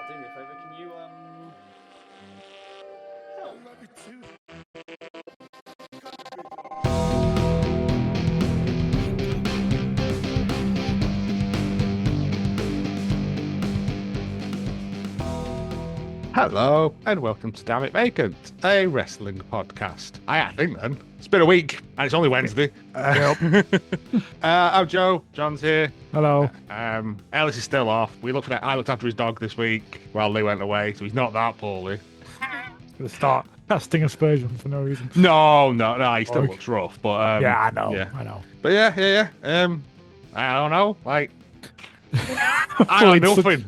do me a favour, can you help? Love you too. Hello, and welcome to Damn It Vacant, a wrestling podcast. I think then. It's been a week, and it's only Wednesday. I'm Joe. John's here. Hello. Ellis is still off. I looked after his dog this week while Lee went away, so he's not that poorly. The start casting aspersions for no reason. No, he still Okay. looks rough, but Yeah, I know. yeah. I know. But yeah. I don't know, like I got nothing.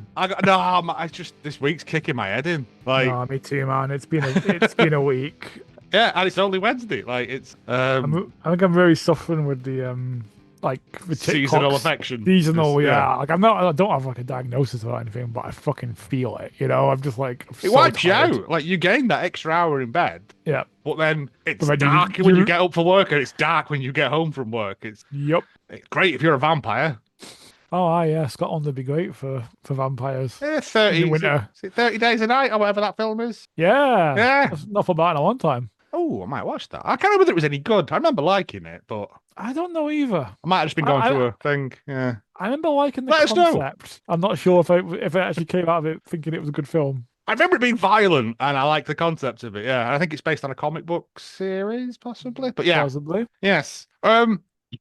It's just this week's kicking my head in. Like, No, me too, man. It's been a week. yeah, and it's only Wednesday. Like, it's I think I'm very suffering with the seasonal TikToks. affection. Seasonal, yeah. Like I don't have like a diagnosis or anything, but I fucking feel it. You know, I'm just like It so wipes you tired. out. Like, you gain that extra hour in bed, Yeah. but then it's But then dark you- when you get up for work, and it's dark when you get home from work. It's Yep. great if you're a vampire. Oh, yeah. Scotland would be great for vampires. Yeah, 30, In the winter. is it 30 Days a Night or whatever that film is. Yeah. Yeah. That's not for that in a long time. Oh, I might watch that. I can't remember whether it was any good. I remember liking it, but I don't know either. I might have just been going I- through a thing. Yeah. I remember liking the Let us know. concept. I'm not sure if I actually came out of it thinking it was a good film. I remember it being violent, and I like the concept of it. Yeah, I think it's based on a comic book series, possibly. But yeah, Possibly. yes.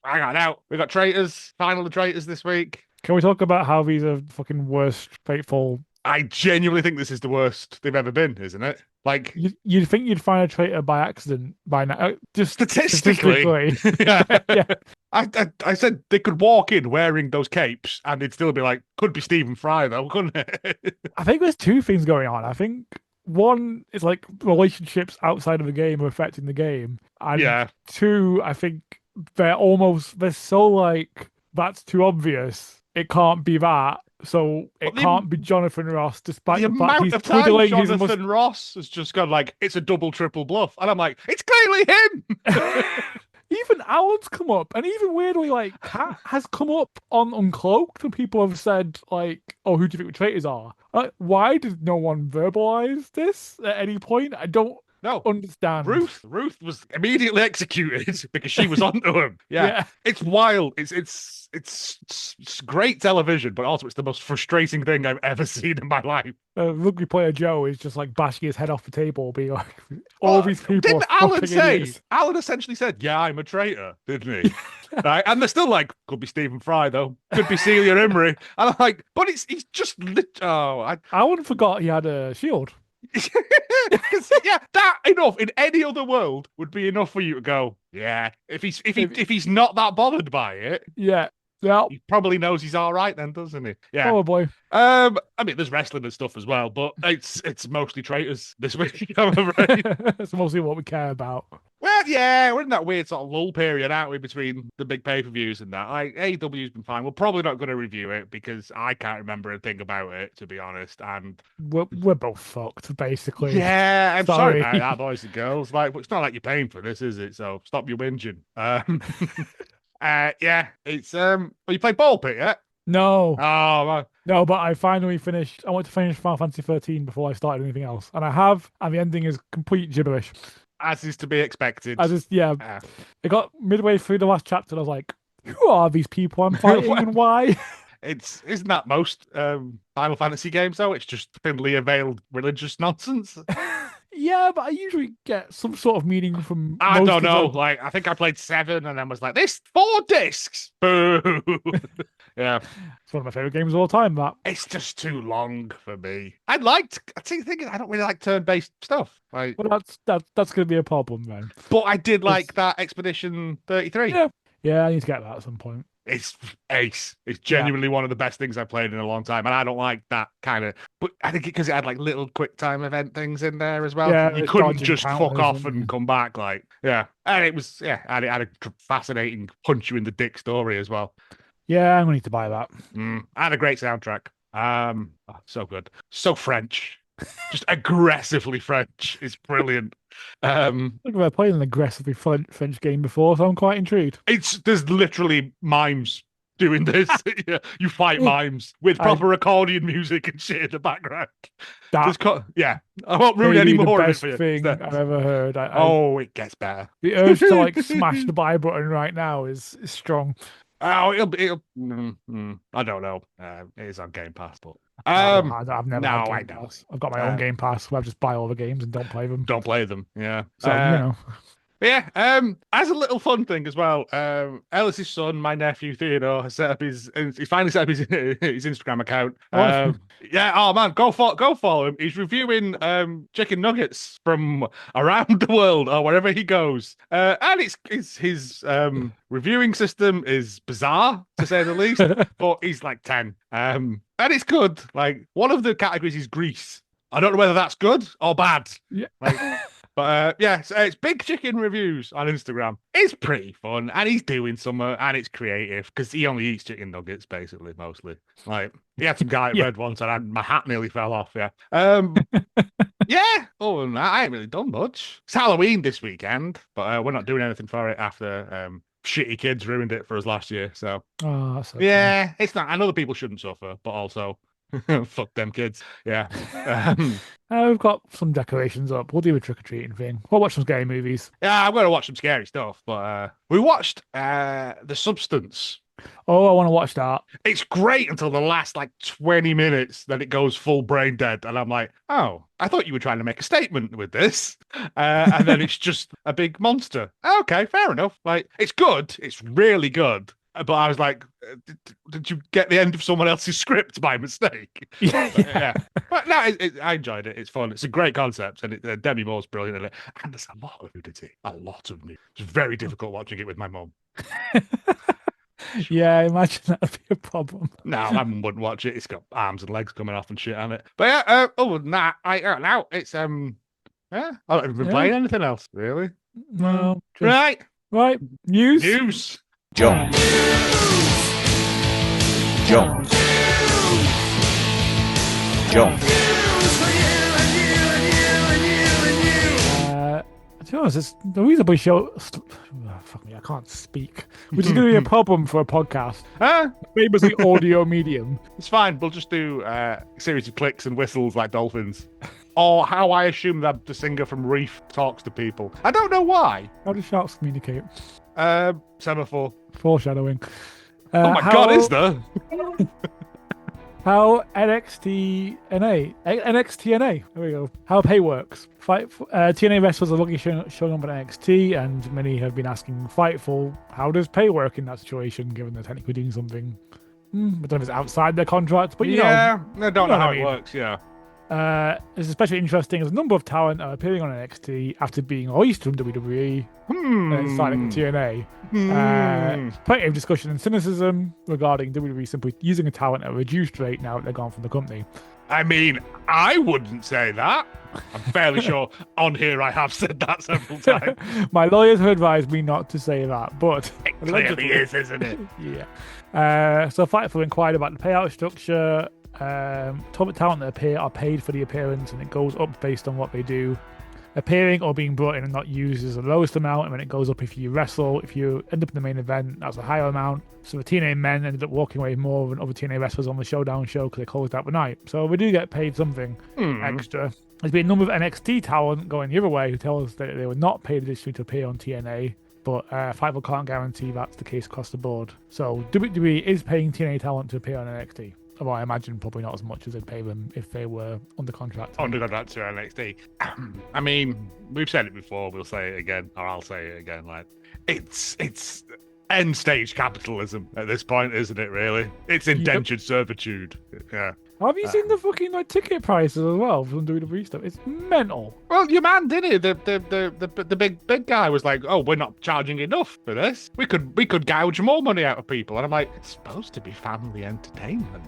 Hang on now. We got Traitors, Final Traitors this week. Can we talk about how these are fucking worst fateful? I genuinely think this is the worst they've ever been, isn't it? Like, You'd think you'd find a traitor by accident by now. Just statistically. statistically. Yeah. Yeah. I said they could walk in wearing those capes, and it'd still be like, could be Stephen Fry though, couldn't it? I think there's two things going on. I think one is like relationships outside of the game are affecting the game, and Yeah. two, I think they're so like that's too obvious. It can't be that. So it But the- can't be Jonathan Ross, despite The the fact amount he's of time twiddling his Jonathan Ross has just gone like, it's a double, triple bluff. And I'm like, it's clearly him. Even Alan's come up, and even weirdly, like Cat has come up on Uncloaked, and people have said, like, "Oh, who do you think the traitors are?" Like, why did no one verbalize this at any point? I don't No. understand. Ruth was immediately executed because she was onto him. Yeah. Yeah. It's wild. It's great television, but also it's the most frustrating thing I've ever seen in my life. Rugby player Joe is just like bashing his head off the table, being like, "All these people." Didn't are Alan fucking say? idiots." Alan essentially said, "Yeah, I'm a traitor," didn't he? Right? And they're still like, "Could be Stephen Fry though. Could be Celia Imrie." And I'm like, "But he's just Alan forgot he had a shield. yeah, that enough in any other world would be enough for you to go, yeah. If he's not that bothered by it, Yeah, yeah, he probably knows he's all right then, doesn't he? Yeah. probably. I mean, there's wrestling and stuff as well, but it's mostly traitors this week, I'm afraid. That's mostly what we care about. Well, yeah, we're in that weird sort of lull period, aren't we, between the big pay-per-views and that. Like, AEW's been fine. We're probably not going to review it because I can't remember a thing about it, to be honest. And We're both fucked, basically. yeah, I'm sorry Sorry. about that, boys and girls. Like, it's not like you're paying for this, is it? So stop your whinging. Yeah, it's Well, you played Ball Pit yet? No. Oh, man. No, but I finally finished. I want to finish Final Fantasy 13 before I started anything else, and I have. And the ending is complete gibberish. As is to be expected. Yeah. Ah. I got midway through the last chapter, and I was like, "Who are these people I'm fighting, and why?" Isn't that most Final Fantasy games though? It's just thinly veiled religious nonsense. Yeah, but I usually get some sort of meaning from. I most don't of know. them. Like, I think I played 7 and then was like, this 4 discs. Boo. Yeah. It's one of my favorite games of all time. That. It's just too long for me. I see the thing is I don't really like turn-based stuff. Like, Well, that's going to be a problem then. but I did like that Expedition 33. Yeah. Yeah, I need to get that at some point. It's ace. It's genuinely one of the best things I've played in a long time, and I don't like that kind of. But I think because it had like little quick time event things in there as well. Yeah, You it's couldn't dodging just fuck counters off and- and come back. Like, yeah, and it was and it had a fascinating punch you in the dick story as well. Yeah, I'm going to need to buy that. And a great soundtrack. So good, so French, just aggressively French. It's brilliant. Look, I've played an aggressively French game before, so I'm quite intrigued. There's literally mimes doing this. Yeah, you fight mimes with proper accordion music and shit in the background. Yeah, I won't ruin any more of it for you. Thing I've ever heard. It gets better. The urge to like smash the buy button right now is strong. Oh, it'll. I don't know. It is on Game Pass, but I've never. No, had Game Pass. I've got my own Game Pass where I just buy all the games and don't play them. Don't play them. Yeah. So you know. Yeah, as a little fun thing as well, Ellis's son, my nephew Theodore, has he finally set up his Instagram account. Yeah, oh man, go follow him. He's reviewing chicken nuggets from around the world or wherever he goes. And it's his reviewing system is bizarre to say the least, but he's like 10. And it's good. Like one of the categories is Greece. I don't know whether that's good or bad. Yeah. But yeah, so it's Big Chicken Reviews on Instagram. It's pretty fun, and he's doing some, and it's creative because he only eats chicken nuggets, basically, mostly. Like he had some garlic bread once, and my hat nearly fell off. Yeah, yeah. Other than that, I ain't really done much. It's Halloween this weekend, but we're not doing anything for it after shitty kids ruined it for us last year. So yeah, it's not. And other people shouldn't suffer, but also. Fuck them kids. Yeah. We've got some decorations up. We'll do a trick-or-treating thing. We'll watch some scary movies. Yeah, I'm going to watch some scary stuff. But we watched The Substance. Oh, I want to watch that. It's great until the last 20 minutes. Then it goes full brain dead. And I'm like, oh, I thought you were trying to make a statement with this. And then it's just a big monster. Okay, fair enough. It's good. It's really good. But I was like, did you get the end of someone else's script by mistake? Yeah. But no, I enjoyed it. It's fun. It's a great concept. And Demi Moore's brilliant in it. And there's a lot of nudity. A lot of nudity. It's very difficult watching it with my mum. Yeah, I imagine that would be a problem. No, my mum wouldn't watch it. It's got arms and legs coming off and shit on it. But yeah, other than that, now it's, yeah, I haven't been playing anything else, really. No. Right. News. Jones. To be honest, the reason we show. Fuck me, I can't speak. Which is going to be a problem for a podcast. Famously audio medium. It's fine. We'll just do a series of clicks and whistles like dolphins. Or how I assume that the singer from Reef talks to people. I don't know why. How do sharks communicate? Semaphore. Foreshadowing. Oh my god, is there? How NXTNA. There we go. How pay works. TNA wrestlers are lucky showing up on NXT, and many have been asking Fightful, how does pay work in that situation, given they're technically doing something? I don't know if it's outside their contract, but you know. Yeah, I don't know how it works, yeah. It's especially interesting as a number of talent are appearing on NXT after being released from WWE and signing to TNA. Plenty of discussion and cynicism regarding WWE simply using a talent at a reduced rate now that they're gone from the company. I mean, I wouldn't say that. I'm fairly sure on here I have said that several times. My lawyers have advised me not to say that, but it clearly is, isn't it? Yeah. So Fightful inquired about the payout structure. Top talent that appear are paid for the appearance, and it goes up based on what they do. Appearing or being brought in and not used is the lowest amount, and then it goes up if you wrestle. If you end up in the main event, that's a higher amount. So the TNA men ended up walking away more than other TNA wrestlers on the Showdown show because they closed out the night. So we do get paid something extra. There's been a number of NXT talent going the other way who tell us that they were not paid additionally to appear on TNA, but Fightful can't guarantee that's the case across the board. So WWE is paying TNA talent to appear on NXT. Well, I imagine probably not as much as they'd pay them if they were under contract. Under contract to NXT. I mean, we've said it before, we'll say it again, or I'll say it again. It's end stage capitalism at this point, isn't it, really? It's indentured servitude. Yeah. Have you seen the fucking ticket prices as well from WWE stuff? It's mental. Well, your man did it. The big guy was like, "Oh, we're not charging enough for this. We could gouge more money out of people." And I'm like, "It's supposed to be family entertainment.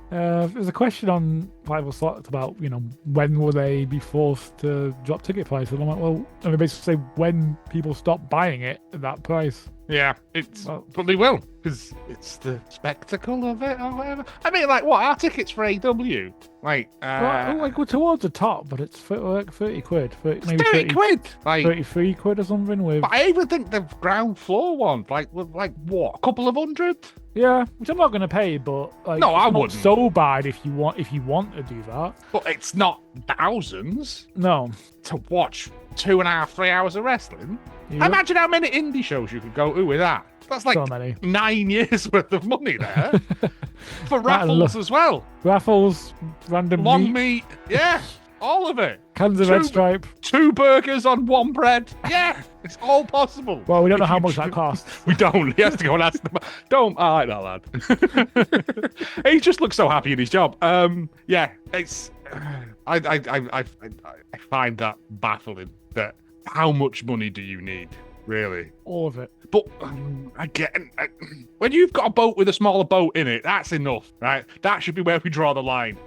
There's a question on Bible Slot about, when will they be forced to drop ticket prices? And I'm like, well, and they basically say when people stop buying it at that price. Yeah, but they will, because it's the spectacle of it or whatever. I mean, like, what, our tickets for AW? Like, we're towards the top, but it's for like 30 quid. 30 quid! Like, 33 quid or something with... But I even think the ground floor one, like what, a couple of hundred? Yeah, which I'm not going to pay, but like, no, I it's not wouldn't. so bad if you want to do that. But it's not thousands. No. To watch 2.5, 3 hours of wrestling. Yep. Imagine how many indie shows you could go to with that. That's like so many. 9 years worth of money there. For raffles as well. Raffles, random long meat. Yeah, all of it. Cans of Red Stripe. 2 burgers on 1 bread. Yeah, it's all possible. Well, we don't know how much that costs. We don't. He has to go and ask them. Don't. I like that lad. He just looks so happy in his job. Yeah, it's. I find that baffling. That how much money do you need, really? All of it. But when you've got a boat with a smaller boat in it, that's enough, right? That should be where we draw the line.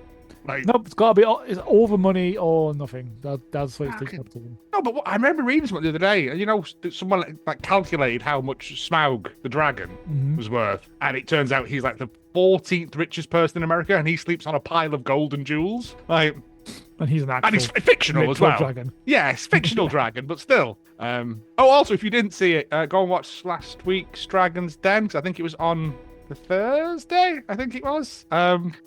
Like, nope, it's got to be. It's all the money or nothing. That's what it's taken up to them. No, but I remember reading something the other day, and someone like calculated how much Smaug the dragon was worth, and it turns out he's like the 14th richest person in America, and he sleeps on a pile of gold and jewels. Like, and he's an actual, and he's fictional as well. Dragon. Yeah, it's fictional dragon, but still. Also, if you didn't see it, go and watch last week's Dragon's Den, because I think it was on the Thursday, I think it was.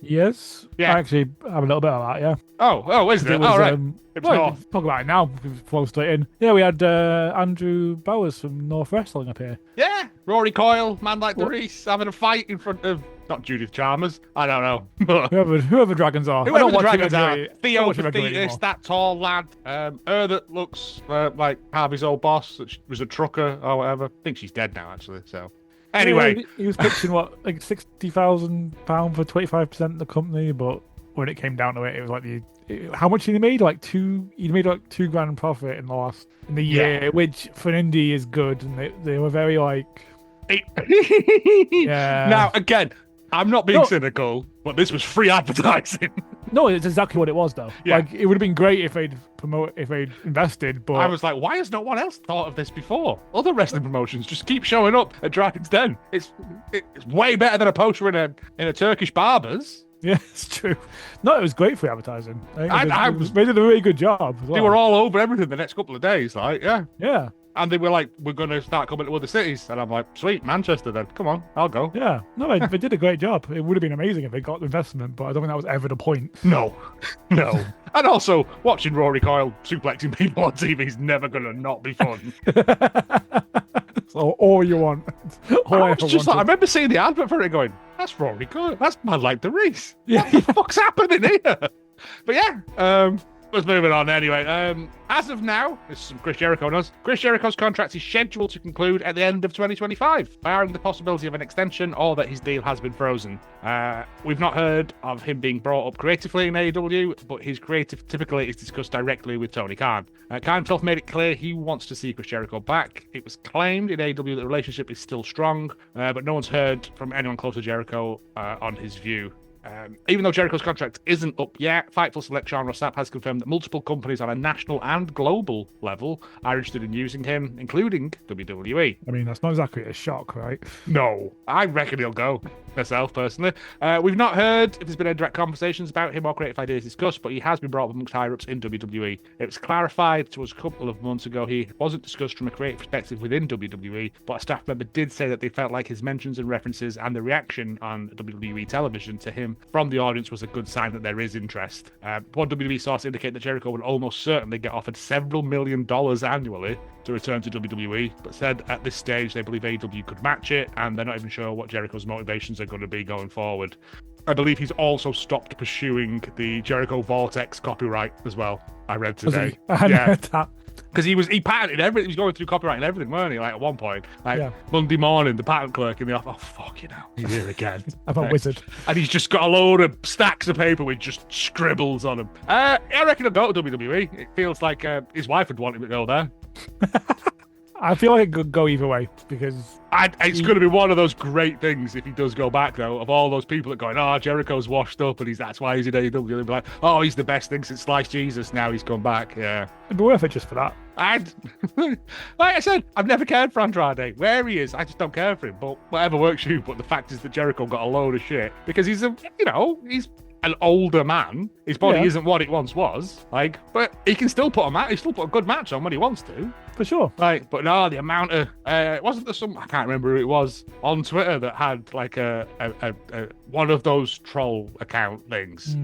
Yes. Yeah. I actually have a little bit of that, yeah. Oh, is it? All right. It was North. Talk about it now. Flow straight in. Yeah, we had Andrew Bowers from North Wrestling up here. Yeah. Rory Coyle, Man Like the Reese, having a fight in front of, not Judith Chalmers, I don't know. But whoever the dragons are. Whoever the dragons are. Theo the Thetis, that tall lad. Her that looks like Harvey's old boss, that was a trucker or whatever. I think she's dead now, actually, so... Anyway, he was pitching like £60,000 for 25% of the company, but when it came down to it, it was like how much he made? He made like $2,000 profit in the year, which for an indie is good, and they were very like. Yeah. Now again, I'm not being cynical, but this was free advertising. No, it's exactly what it was, though. Yeah. Like, it would have been great if they'd invested, but... I was like, why has no one else thought of this before? Other wrestling promotions just keep showing up at Dragon's Den. It's way better than a poster in a Turkish barber's. Yeah, it's true. No, it was great for advertising. They did a really good job as well. They were all over everything the next couple of days, like, yeah. Yeah. And they were like, we're going to start coming to other cities. And I'm like, sweet, Manchester then. Come on, I'll go. Yeah. No, they did a great job. It would have been amazing if they got the investment, but I don't think that was ever the point. No. And also, watching Rory Coyle suplexing people on TV is never going to not be fun. So all you want. I remember seeing the advert for it going, that's Rory Coyle. That's Man Like the Reese. What the fuck's happening here? But yeah, let's move it on anyway. As of now, this is some Chris Jericho news. Chris Jericho's contract is scheduled to conclude at the end of 2025, barring the possibility of an extension or that his deal has been frozen. We've not heard of him being brought up creatively in AEW, but his creative typically is discussed directly with Tony Khan. Khan himself made it clear he wants to see Chris Jericho back. It was claimed in AEW that the relationship is still strong, but no one's heard from anyone close to Jericho on his view. Even though Jericho's contract isn't up yet, Fightful select Sean Ross Sapp has confirmed that multiple companies on a national and global level are interested in using him, including WWE. I mean, that's not exactly a shock, right? No, I reckon he'll go, myself, personally. We've not heard if there's been any direct conversations about him or creative ideas discussed, but he has been brought up amongst higher-ups in WWE. It was clarified to us a couple of months ago he wasn't discussed from a creative perspective within WWE, but a staff member did say that they felt like his mentions and references and the reaction on WWE television to him from the audience was a good sign that there is interest. One WWE source indicated that Jericho would almost certainly get offered several $1 million annually to return to WWE, but said at this stage they believe AEW could match it, and they're not even sure what Jericho's motivations are going to be going forward. I believe he's also stopped pursuing the Jericho Vortex copyright as well. I read today. Yeah. That. Because he patented everything. He was going through copyright and everything, weren't he? Like at one point, Monday morning, the patent clerk in the office. Oh fuck you know, he's here again. I'm a wizard, and he's just got a load of stacks of paper with just scribbles on them. I reckon he'll go to WWE. It feels like his wife would want him to go there. I feel like it could go either way because It's going to be one of those great things if he does go back, though, of all those people that are going, oh, Jericho's washed up and that's why he's in AEW. They'll be like, oh, he's the best thing since Sliced Jesus. Now he's come back. Yeah. it'd be worth it just for that. Like I said, I've never cared for Andrade. Where he is, I just don't care for him. But whatever works you. But the fact is that Jericho got a load of shit because he's he's an older man. His body isn't what it once was. But he can still put he still put a good match on when he wants to. For sure. But no, the amount of wasn't there some, I can't remember who it was on Twitter that had like a one of those troll account things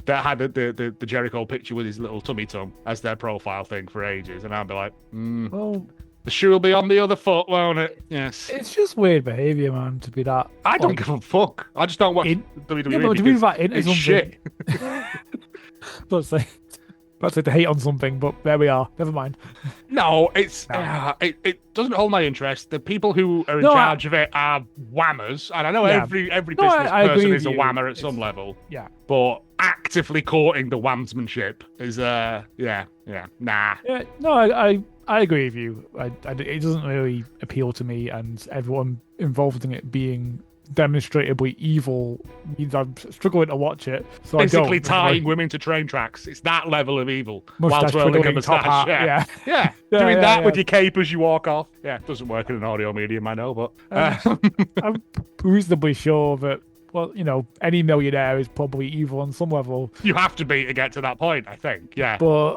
that had the Jericho picture with his little tummy tum as their profile thing for ages, and I'd be like, well, the shoe will be on the other foot, won't it? Yes. It's just weird behavior, man, to be that. I don't give a fuck. I just don't watch WWE. Yeah, but to be that into it's something. shit. Let's say to hate on something, but there we are. Never mind. No, it doesn't hold my interest. The people who are in charge of it are whammers, and I know every business person is a whammer at some level. Yeah. But actively courting the whamsmanship is nah. Yeah, no, I agree with you. It doesn't really appeal to me, and everyone involved in it being demonstrably evil means I'm struggling to watch it. So basically I don't. tying women to train tracks. It's that level of evil. Mustache whilst wearing a twiddling, top moustache. hat, Yeah. Doing that with your cape as you walk off. Yeah, it doesn't work in an audio medium, I know, but I'm reasonably sure that, well, any millionaire is probably evil on some level. You have to be to get to that point, I think. Yeah. But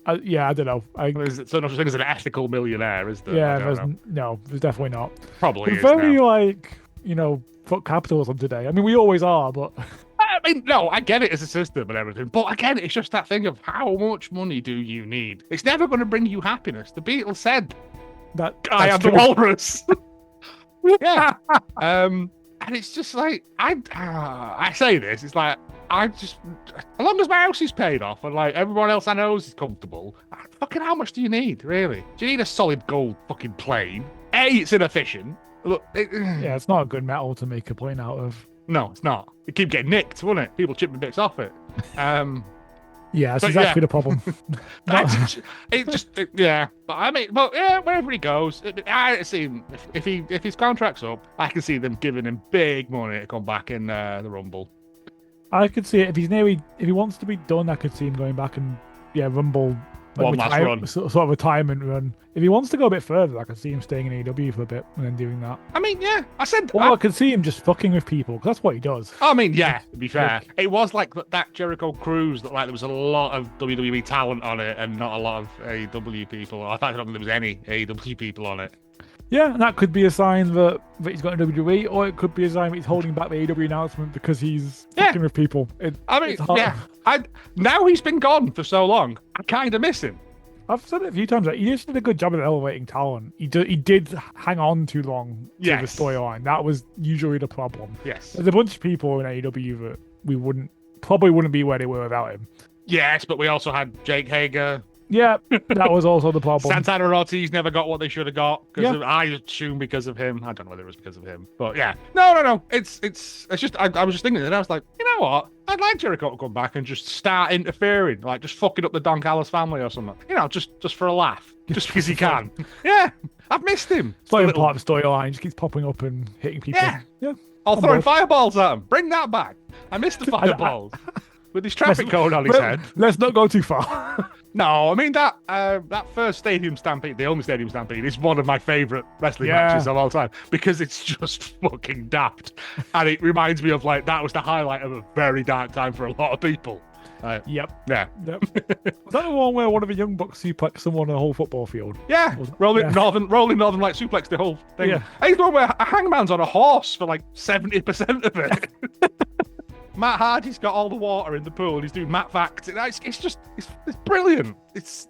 I don't know. There's no such thing as an ethical millionaire, is there? Yeah, there's definitely not. Probably We're is very now. fuck capitalism today. I mean, we always are, but I mean, no, I get it as a system and everything, but again, it's just that thing of how much money do you need? It's never going to bring you happiness. The Beatles said, "I am the walrus." Yeah. And it's just like I say this. It's like as long as my house is paid off and like everyone else I know is comfortable, fucking how much do you need, really? Do you need a solid gold fucking plane? It's inefficient. Look, it's not a good metal to make a plane out of. No, it's not. It keep getting nicked, won't it? People chipping bits off it. That's exactly the problem. But I mean, wherever he goes, I see him. If his contract's up, I can see them giving him big money to come back in the Rumble. I could see it if he wants to be done. I could see him going back and Rumble. One last run. Sort of retirement run. If he wants to go a bit further, I could see him staying in AEW for a bit and then doing that. I mean, yeah. I could see him just fucking with people, because that's what he does. I mean, yeah, to be fair. It was like that Jericho cruise that like there was a lot of WWE talent on it and not a lot of AEW people. I thought there was any AEW people on it. Yeah, and that could be a sign that he's got a WWE, or it could be a sign that he's holding back the AEW announcement because he's fucking with people. Now he's been gone for so long, I kind of miss him. I've said it a few times. He just did a good job of elevating talent. He did hang on too long to the storyline. That was usually the problem. Yes. There's a bunch of people in AEW that we probably wouldn't be where they were without him. Yes, but we also had Jake Hager. Yeah, that was also the problem. Santana and Ortiz never got what they should have got. I assume because of him. I don't know whether it was because of him. But yeah. No. It's just, I was just thinking that. I was like, you know what? I'd like Jericho to come back and just start interfering. Like, just fucking up the Don Callis family or something. Just for a laugh. Just because he can. Yeah. I've missed him. It's not even part of the storyline. He just keeps popping up and hitting people. Yeah. I'll throw fireballs at him. Bring that back. I missed the fireballs. With his traffic cone on his head. Let's not go too far. No, I mean that first Stadium Stampede, the only Stadium Stampede, is one of my favourite wrestling matches of all time because it's just fucking daft, and it reminds me of like that was the highlight of a very dark time for a lot of people. Yep. Yeah. Yep. Was that the one where one of the Young Bucks suplexed someone on a whole football field? Yeah. Rolling Northern like suplex the whole thing. Yeah. He's the one where a Hangman's on a horse for like 70% of it. Matt Hardy's got all the water in the pool and he's doing Matt Facts. It's brilliant. It's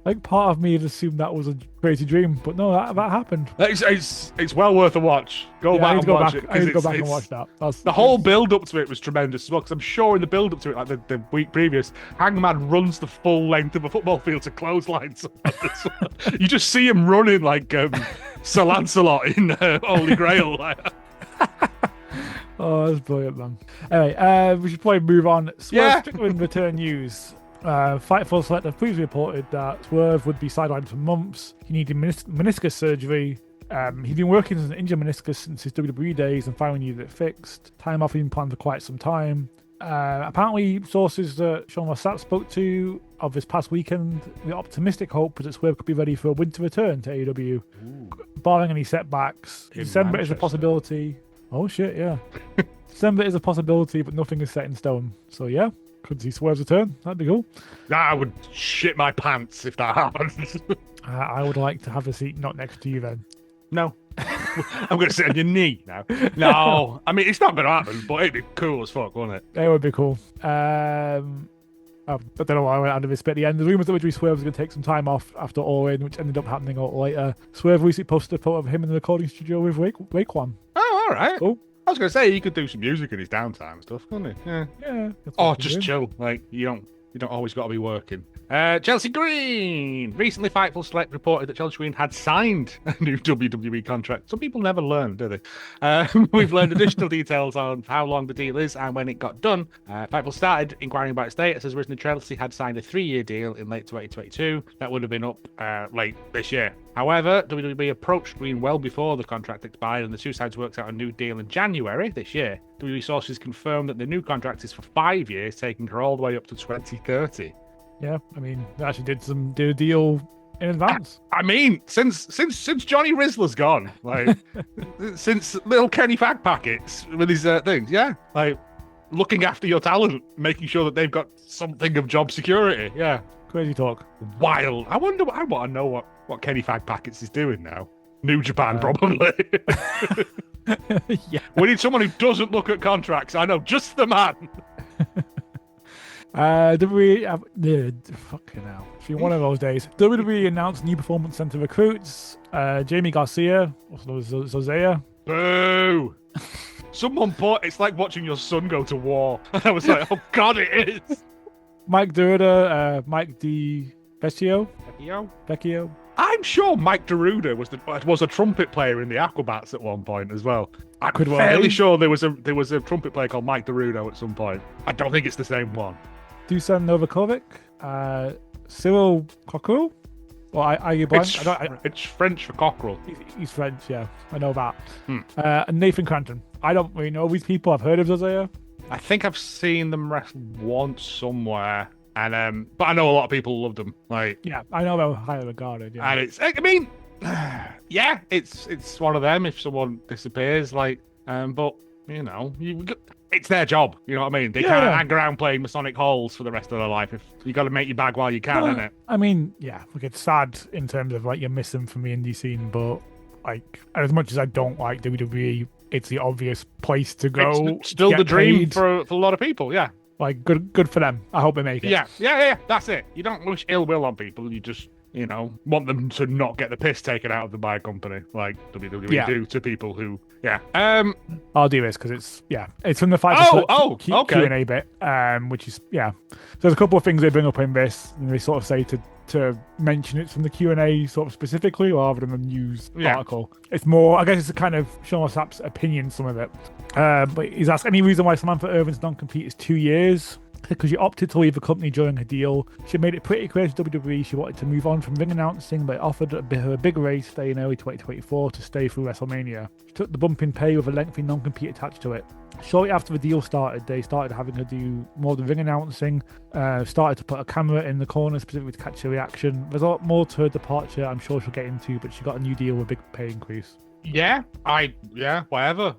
Like part of me had assumed that was a crazy dream, but no, that happened. It's well worth a watch. Go back and watch it. I need to go back and watch that. The whole build up to it was tremendous as well, because I'm sure in the build up to it, like the week previous, Hangman runs the full length of a football field to clothesline someone. You just see him running like Sir Lancelot in Holy Grail. Oh, that's brilliant, man. Anyway, we should probably move on. Strickland return news. Fightful Select have previously reported that Swerve would be sidelined for months. He needed meniscus surgery. He'd been working as an injured meniscus since his WWE days and finally needed it fixed. Time off had been planned for quite some time. Apparently, sources that Sean Ross Sapp spoke to of this past weekend, the optimistic hope was that Swerve could be ready for a winter return to AEW, barring any setbacks. In December is a Manchester. possibility. Oh shit, yeah. December is a possibility, but nothing is set in stone. So yeah, could see Swerve's return. That'd be cool. I would shit my pants if that happens. I would like to have a seat not next to you then. No. I'm going to sit on your knee now. No. I mean, it's not going to happen, but it'd be cool as fuck, wouldn't it? It would be cool. I don't know why I went out of this bit at the end. The rumours that Ridgely Swerve was going to take some time off after All In, which ended up happening a lot later. Swerve recently posted a photo of him in the recording studio with Raekwon. Oh, all right. Cool. I was going to say, he could do some music in his downtime and stuff, couldn't he? Yeah. Yeah. that's Or what he's just doing. chill. Like, you don't always got to be working. Chelsea Green! Recently, Fightful Select reported that Chelsea Green had signed a new WWE contract. Some people never learn, do they? We've learned additional details on how long the deal is and when it got done. Fightful started inquiring about its status as originally Chelsea had signed a 3-year deal in late 2022. That would have been up late this year. However, WWE approached Green well before the contract expired and the two sides worked out a new deal in January this year. WWE sources confirmed that the new contract is for 5 years, taking her all the way up to 2030. Yeah, I mean, they actually did a deal in advance. I mean, since Johnny Rizzler's gone, like since little Kenny Fag Packets with his things, yeah, like looking after your talent, making sure that they've got something of job security, yeah, Crazy talk. wild. I want to know what Kenny Fag Packets is doing now. New Japan, probably. Yeah. We need someone who doesn't look at contracts. I know, just the man. WWE, fucking hell. It's been one of those days. WWE announced new Performance Center recruits. Jamie Garcia, also known as Zozea. Boo! Someone put it's like watching your son go to war. I was like, oh god, it is. Mike Derrida, Mike Di Vecchio. Yo. Vecchio. I'm sure Mike Deruda was a trumpet player in the Aquabats at one point as well. I'm Could well fairly be. sure there was a trumpet player called Mike Derudo at some point. I don't think it's the same one. Dusan Novakovic. Cyril Cockrell. Well, I you blank. It's French for cockerel. He's French, yeah. I know that. Hmm. And Nathan Cranton. I don't really know these people. I've heard of Zozea. I think I've seen them wrestle once somewhere, and but I know a lot of people love them. Like, Yeah, I know they're highly regarded. Yeah. and it's, I mean, yeah, it's one of them. If someone disappears, like, but you know, it's their job. You know what I mean? They Yeah, can't yeah. hang around playing Masonic halls for the rest of their life. If you got to make your bag while you can, Well, innit? I mean, yeah, like it's sad in terms of like you're missing from the indie scene, but like as much as I don't like WWE, it's the obvious place to go. It's still get the dream paid. for a lot of people. Yeah, Like good for them. I hope they make it. yeah. That's it. You don't wish ill will on people. You just, you know, want them to not get the piss taken out of them by a company like WWE Yeah. do to people who, yeah. I'll do this because it's from the fight okay. Q&A bit, which is So there's a couple of things they bring up in this, and they sort of say to mention it's from the Q&A sort of specifically rather than the news Yeah. article. It's more, I guess, it's a kind of Sean Sapp's opinion, some of it. But he's asked any reason why Samantha Irvin's non-compete is 2 years. Because she opted to leave the company during her deal. She made it pretty clear to WWE she wanted to move on from ring announcing, but offered her a big raise stay in early 2024 to stay through WrestleMania. She took the bump in pay with a lengthy non-compete attached to it. Shortly after the deal started, they started having her do more than ring announcing, started to put a camera in the corner specifically to catch her reaction. There's a lot more to her departure I'm sure she'll get into, but she got a new deal with a big pay increase. Yeah, whatever.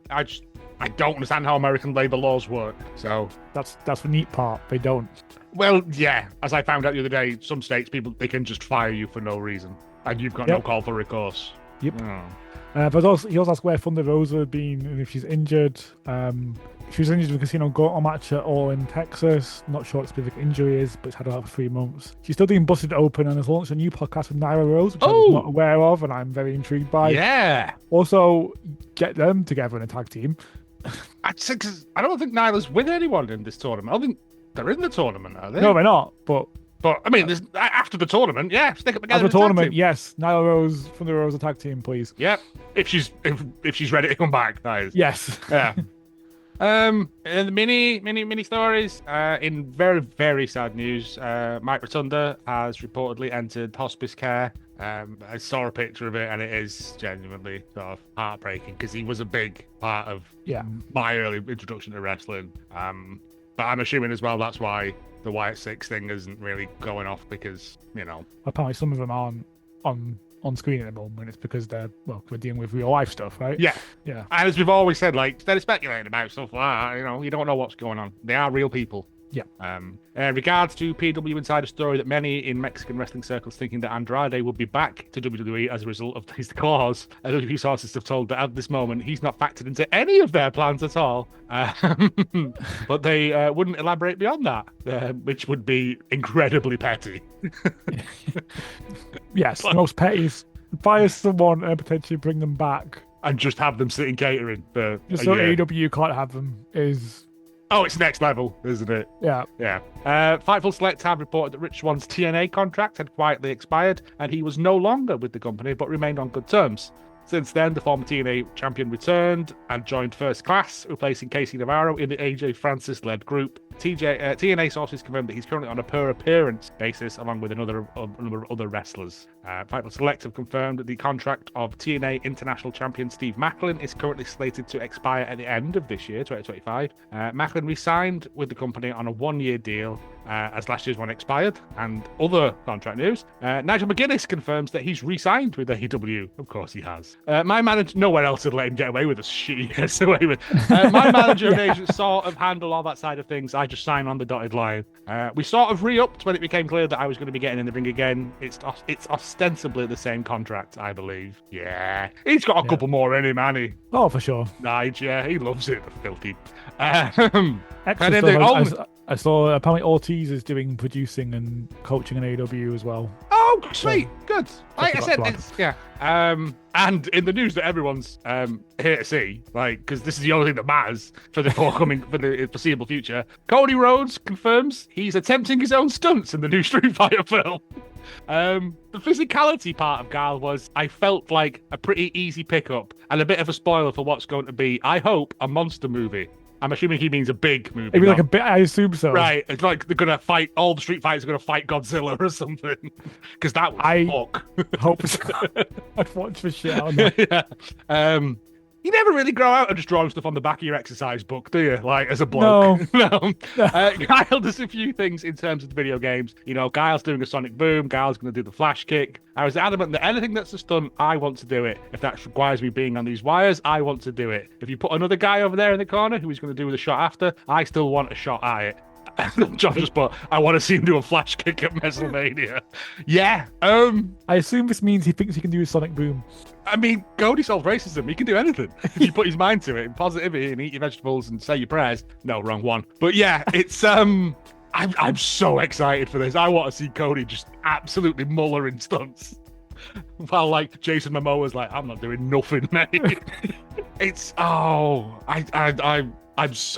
I don't understand how American labor laws work. So, That's the neat part. They don't. well, yeah. As I found out the other day, some states they can just fire you for no reason, and you've got no Yep. call for recourse. Yep. Oh. But also, he also asked where Thunder Rosa had been and if she's injured. She was injured in a casino Gorton match at All in Texas. Not sure what specific injury is, but it's had her out for 3 months. She's still being busted open and has launched a new podcast with Nyla Rose, which I was not aware of, and I'm very intrigued by. Yeah. Also, get them together in a tag team. I don't think Nyla's with anyone in this tournament. I don't think they're in the tournament, are they? No, they're not. But I mean, there's after the tournament, yeah, stick it together. after the in a tag tournament, team. yes, Nyla Rose, Thunder Rose, a tag team, please. Yeah, if she's ready to come back, that is. Yes. Yeah. In the mini stories, in very, very sad news, Mike Rotunda has reportedly entered hospice care. I saw a picture of it, and it is genuinely sort of heartbreaking because he was a big part of my early introduction to wrestling. But I'm assuming as well that's why the Wyatt Six thing isn't really going off because, you know. Apparently some of them aren't on screen at the moment. It's because we're dealing with real life stuff, right? Yeah. Yeah. And as we've always said, like, instead of speculating about stuff like that, you know, you don't know what's going on. They are real people. Yeah. Regards to PW Insider story that many in Mexican wrestling circles thinking that Andrade would be back to WWE as a result of his clause. WWE sources have told that at this moment he's not factored into any of their plans at all. But they wouldn't elaborate beyond that, which would be incredibly petty. Yes, most petty is fire someone and potentially bring them back. And just have them sitting catering for Just a so year. AEW can't have them is... Oh, it's next level, isn't it? Yeah. Yeah. Fightful Select have reported that Rich Swan's TNA contract had quietly expired, and he was no longer with the company, but remained on good terms. Since then, the former TNA champion returned and joined First Class, replacing Casey Navarro in the AJ Francis-led group. TNA sources confirmed that he's currently on a per-appearance basis, along with a number of other wrestlers. Fightful Select have confirmed that the contract of TNA International Champion Steve Macklin is currently slated to expire at the end of this year, 2025. Macklin re-signed with the company on a one-year deal as last year's one expired. And other contract news, Nigel McGuinness confirms that he's re-signed with AEW. Of course he has. My manager, nowhere else would let him get away with the shit he gets away with. My manager and agent sort of handle all that side of things. I just sign on the dotted line. We sort of re-upped when it became clear that I was going to be getting in the ring again. It's ostensibly the same contract, I believe. Yeah. He's got a couple more in him, hasn't he? Oh, for sure. Nigel, yeah, he loves it, the filthy. I saw apparently Ortiz is doing producing and coaching in AEW as well. Oh, sweet, good. Like I Just said, about it's, yeah. And in the news that everyone's here to see, like, because this is the only thing that matters for the foreseeable future. Cody Rhodes confirms he's attempting his own stunts in the new Street Fighter film. The physicality part of Guile was, I felt like a pretty easy pickup and a bit of a spoiler for what's going to be, I hope, a monster movie. I'm assuming he means a big movie. Maybe like a bit, I assume so. Right, it's like they're going to fight, all the Street Fighters are going to fight Godzilla or something. Because that would fuck. Hope so. I'd watch for shit on that. Yeah. You never really grow out of just drawing stuff on the back of your exercise book, do you? Like, as a bloke. No. Guile does a few things in terms of the video games. You know, Guile's doing a Sonic Boom. Guile's going to do the flash kick. I was adamant that anything that's a stunt, I want to do it. If that requires me being on these wires, I want to do it. If you put another guy over there in the corner who he's going to do the shot after, I still want a shot at it. John just put, I want to see him do a flash kick at WrestleMania. Yeah. I assume this means he thinks he can do a Sonic Boom. I mean, Cody solves racism. He can do anything if you put his mind to it. And positivity and eat your vegetables and say your prayers. No, wrong one. But yeah, it's I'm so excited for this. I want to see Cody just absolutely mullering stunts. While like Jason Momoa's like, I'm not doing nothing, mate. It's I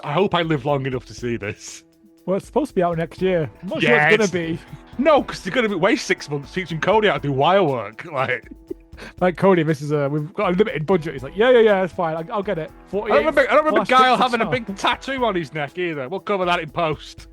hope I live long enough to see this. Well, it's supposed to be out next year. I'm not sure it's going to be. No, because they're going to waste 6 months teaching Cody how to do wire work. Like Cody, we've got a limited budget. He's like, yeah, it's fine. I'll get it. I don't remember Guile having a big tattoo on his neck either. We'll cover that in post.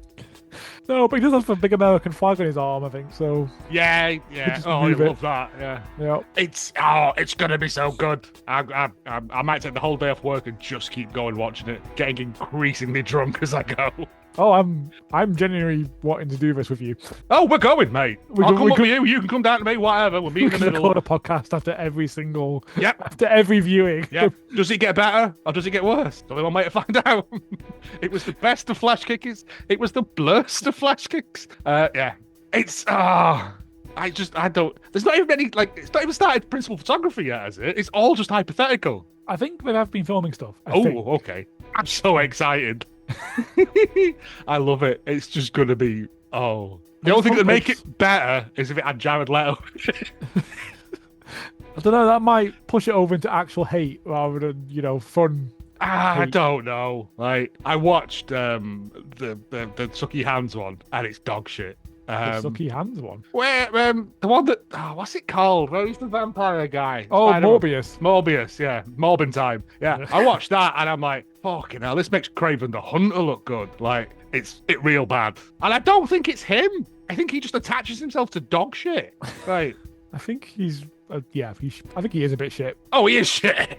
No, but he does have a big American flag on his arm, I think. So yeah. Oh, I love that. Yeah. It's gonna be so good. I might take the whole day off work and just keep going watching it, getting increasingly drunk as I go. Oh, I'm genuinely wanting to do this with you. Oh, we're going, mate. I'll come up with you. You can come down to me. Whatever. We'll meet in the middle. Record a podcast after every single. Yep. After every viewing. Yeah. Does it get better or does it get worse? Only one way to find out. It was the best of flash kicks. It was the blurst of flash kicks. Yeah. It's I don't. There's not even any it's not even started principal photography yet, has it? It's all just hypothetical. I think they have been filming stuff. Okay. I'm so excited. I love it. It's just going to be, the only thing that would make it better is if it had Jared Leto. I don't know, that might push it over into actual hate rather than, fun. I don't know. Like, I watched the Sucky Hands one, and it's dog shit. The sucky hands one. Where the one that what's it called? Who's the vampire guy? Oh, Spider-Man. Morbius. Morbius, yeah, Morbin time. Yeah, I watched that and I'm like, fucking hell, this makes Craven the Hunter look good. Like, it's real bad. And I don't think it's him. I think he just attaches himself to dog shit. Right. I think he's I think he is a bit shit. Oh, he is shit.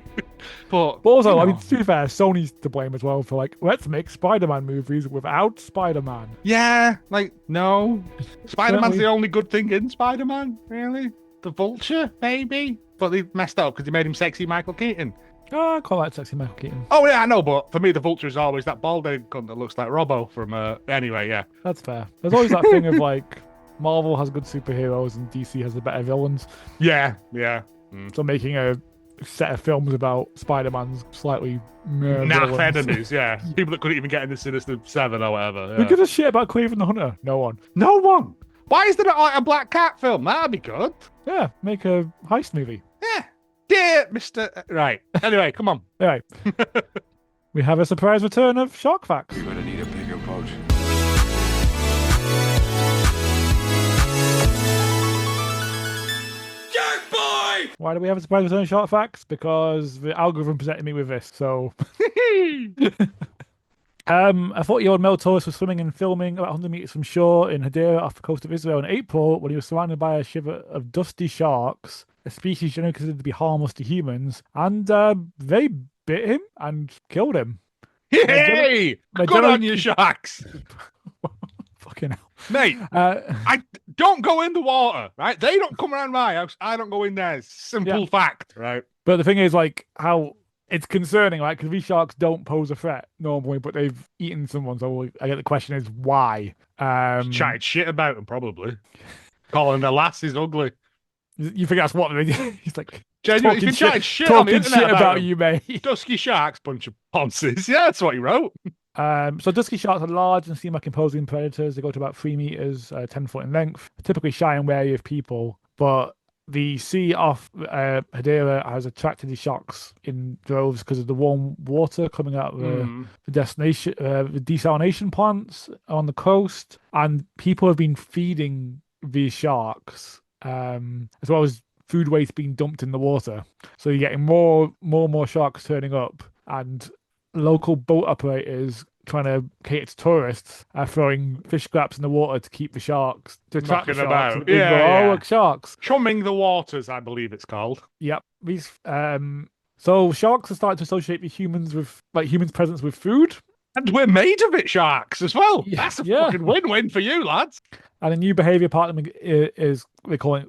but also, you know. I mean, to be fair, Sony's to blame as well for like, let's make Spider-Man movies without Spider-Man. Yeah, like, no. Spider-Man's Certainly. the only good thing in Spider-Man, really. The Vulture, maybe. But they messed up because they made him sexy Michael Keaton. Oh, I quite like sexy Michael Keaton. Oh, yeah, I know, but for me, the Vulture is always that bald-headed cunt that looks like Robbo from, anyway, yeah. That's fair. There's always that thing of like, Marvel has good superheroes and DC has the better villains. Yeah. So making a set of films about Spider-Man's slightly Naff villains. enemies, yeah. People that couldn't even get in the Sinister Seven or whatever. Who Yeah. gives a shit about Cleveland the Hunter? No one. No one. Why is there not like a Black Cat film? That'd be good. Yeah, make a heist movie. Yeah. Dear Mr. Right. Anyway, come on. Anyway, we have a surprise return of Shark Facts. You're gonna need a bigger boat. Shark Boy! Why do we have a surprise return of Shark Facts? Because the algorithm presented me with this. So, a 40-year-old male tourist was swimming and filming about 100 meters from shore in Hadera off the coast of Israel in April when he was surrounded by a shiver of dusty sharks, a species generally considered to be harmless to humans, and they bit him and killed him. Hey! my Good general- on you, Sharks. Fucking hell. Mate, I don't go in the water, right? They don't come around my house. I don't go in theirs. Simple fact, right? But the thing is, like, how it's concerning, right? Because these sharks don't pose a threat normally, but they've eaten someone. So I get the question is why? Chatted shit about them, probably. Calling the lasses ugly. You think that's what they He's like, Genuinely, talking he's been chatting shit on the talking internet shit about them. you, mate. Dusky sharks, bunch of ponces. Yeah, that's what he wrote. So dusky sharks are large and seem like imposing predators. They go to about 3 meters, 10 foot in length. Typically shy and wary of people, but the sea off Hadera has attracted these sharks in droves because of the warm water coming out of the destination, the desalination plants on the coast, and people have been feeding these sharks, as well as food waste being dumped in the water. So you're getting more sharks turning up, and local boat operators trying to cater to tourists are throwing fish scraps in the water to keep the sharks, to attract the Knocking sharks. about. And people Yeah, go, oh, yeah. look, sharks. Chumming the waters, I believe it's called. Yep. These so sharks are starting to associate the humans with humans' presence with food. And we're made of it, sharks, as well. Yeah, That's a yeah. fucking win-win for you, lads. And a new behavior pattern is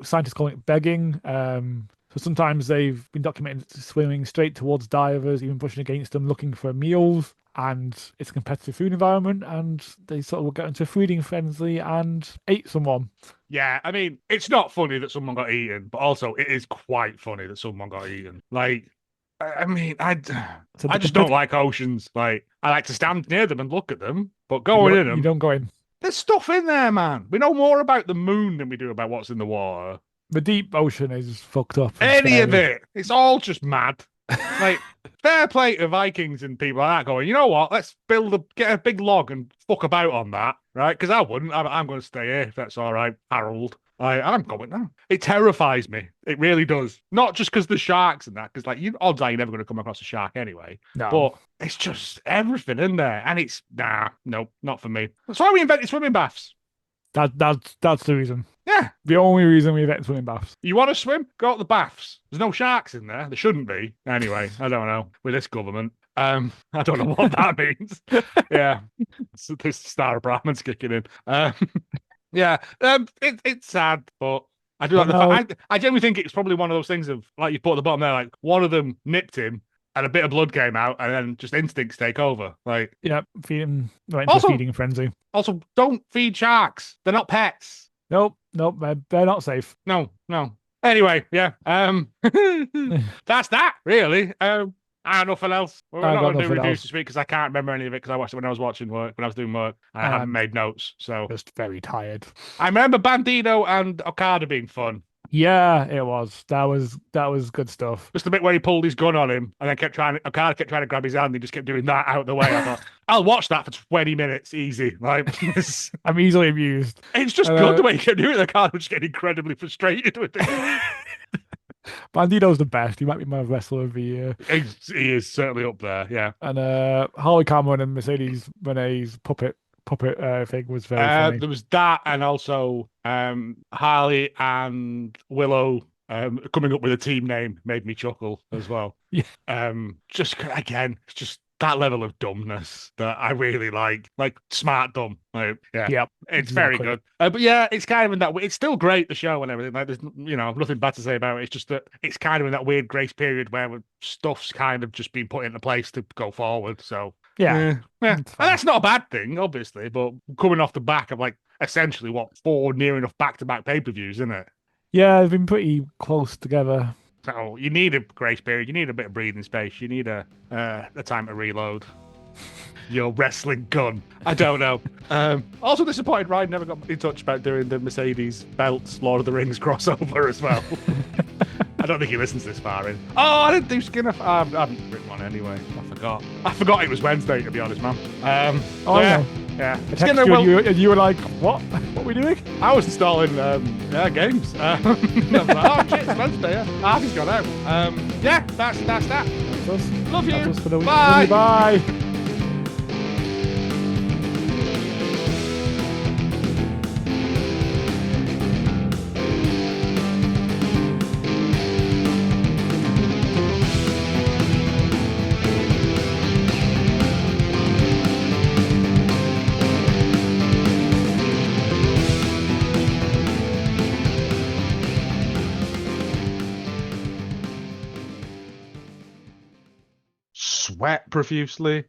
scientists calling it begging. So sometimes they've been documented swimming straight towards divers, even brushing against them, looking for meals. And it's a competitive food environment, and they sort of will get into a feeding frenzy and ate someone. Yeah, I mean, it's not funny that someone got eaten, but also it is quite funny that someone got eaten. Like, I mean, I just don't like oceans. Like, I like to stand near them and look at them, but going in You them, don't go in. there's stuff in there, man. We know more about the moon than we do about what's in the water. The deep ocean is fucked up. and Any of scary. it. It's all just mad. Like, fair play to Vikings and people like that going, you know what? Let's get a big log and fuck about on that, right? Because I wouldn't. I'm going to stay here if that's all right, Harold. I'm going now. It terrifies me. It really does. Not just because the sharks and that, because like odds are you're never going to come across a shark anyway. No. But it's just everything in there, and it's no, not for me. That's why we invented swimming baths. That's the reason. Yeah, The only reason we invent swimming baths. you want to swim? Go to the baths. There's no sharks in there. There shouldn't be. Anyway, I don't know. With this government, I don't know what that means. Yeah, so this Star of Brahman's kicking in. Yeah, it's sad, but I do like the No. fact. I genuinely think it's probably one of those things of like you put at the bottom there, like one of them nipped him, and a bit of blood came out, and then just instincts take over. Like, Yep, feeding right into Also- a feeding frenzy. also, don't feed sharks. They're not pets. Nope, they're not safe. No. Anyway, yeah. That's that, really. I have nothing else. We're I've not got going to do nothing reviews else. this week because I can't remember any of it because I watched it when I was watching work, when I was doing work, and I haven't made notes. So Just very tired. I remember Bandito and Okada being fun. Yeah, it was. That was good stuff. Just the bit where he pulled his gun on him and then Okada kept trying to grab his hand. He just kept doing that out of the way. I thought, I'll watch that for 20 minutes, easy. Like, it's I'm easily amused. just good the way he kept doing it. Okada was just getting incredibly frustrated with it. Bandito's the best. He might be my wrestler of the year. He is certainly up there, yeah. And Harley Cameron and Mercedes Renee's puppet thing was very funny. There was that, and also Harley and Willow coming up with a team name made me chuckle as well. Yeah. Just again, just that level of dumbness that I really like smart dumb. Like, yeah, Yep, it's very exactly. good. But yeah, it's kind of in that. It's still great, the show and everything. Like, there's nothing bad to say about it. It's just that it's kind of in that weird grace period where stuff's kind of just been put into place to go forward. So Yeah. yeah. And It's fine. that's not a bad thing, obviously. But coming off the back of like essentially what 4 near enough back-to-back pay-per-views, isn't it? Yeah, they've been pretty close together. So you need a grace period. You need a bit of breathing space. You need a time to reload your wrestling gun. I don't know. Also disappointed Ryan never got in touch about doing the Mercedes belts Lord of the Rings crossover as well. I don't think he listens this far in. Oh, I didn't do Skinner. I haven't written one anyway. I forgot it was Wednesday, to be honest, man. Oh, yeah. yeah. Yeah. I texted Skinner you, will. and you were like, "What? What are we doing?" I was installing games. I was like, oh shit, it's Wednesday. Yeah. Harvey's gone out. Yeah, that's that. That's us. Love you. That's us for the week. Bye. Love you, bye. Sweat profusely.